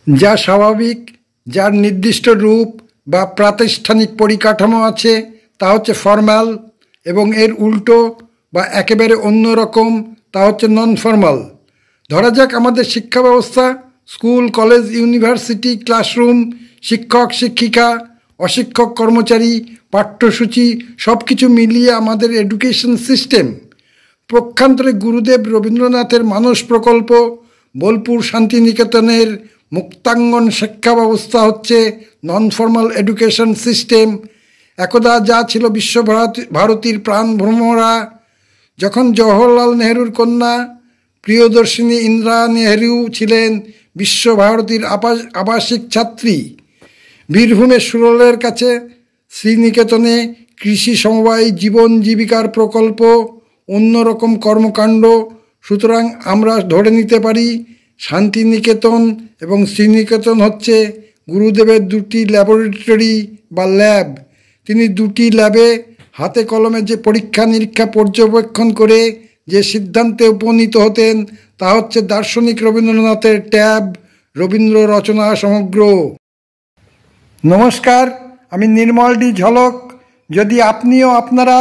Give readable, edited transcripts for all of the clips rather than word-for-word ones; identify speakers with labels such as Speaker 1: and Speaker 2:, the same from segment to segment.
Speaker 1: যা স্বাভাবিক, যার নির্দিষ্ট রূপ বা প্রাতিষ্ঠানিক পরিকাঠামো আছে তা হচ্ছে ফর্মাল, এবং এর উল্টো বা একেবারে অন্যরকম তা হচ্ছে নন ফর্মাল। ধরা যাক আমাদের শিক্ষা ব্যবস্থা, স্কুল, কলেজ, ইউনিভার্সিটি, ক্লাসরুম, শিক্ষক, শিক্ষিকা, অশিক্ষক কর্মচারী, পাঠ্যসূচি সব কিছু মিলিয়ে আমাদের এডুকেশন সিস্টেম। পক্ষান্তরে গুরুদেব রবীন্দ্রনাথের মানস প্রকল্প, বোলপুর শান্তিনিকেতনের মুক্তাঙ্গন শিক্ষা ব্যবস্থা হচ্ছে নন ফর্মাল এডুকেশন সিস্টেম। একদা যা ছিল বিশ্বভারতীর প্রাণভ্রমরা, যখন জওহরলাল নেহরুর কন্যা প্রিয়দর্শিনী ইন্দিরা নেহরু ছিলেন বিশ্বভারতীর আবাসিক ছাত্রী। বীরভূমের সুরলের কাছে শ্রীনিকেতনে কৃষি সমবায় জীবন জীবিকার প্রকল্প, অন্যরকম কর্মকাণ্ড। সুতরাং আমরা ধরে নিতে পারি শান্তিনিকেতন এবং শ্রীনিকেতন হচ্ছে গুরুদেবের দুটি ল্যাবরেটরি বা ল্যাব। তিনি দুটি ল্যাবে হাতে কলমে যে পরীক্ষা নিরীক্ষা পর্যবেক্ষণ করে যে সিদ্ধান্তে উপনীত হতেন তা হচ্ছে দার্শনিক রবীন্দ্রনাথের ট্যাব, রবীন্দ্র রচনা সমগ্র। নমস্কার, আমি নির্মল ডি ঝলক। যদি আপনিও আপনারা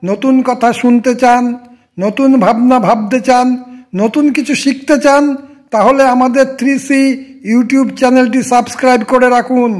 Speaker 1: নতুন কথা শুনতে চান, নতুন ভাবনা ভাবতে চান, নতুন কিছু শিখতে চান, তাহলে আমাদের 3C ইউটিউব চ্যানেলটি সাবস্ক্রাইব করে রাখুন।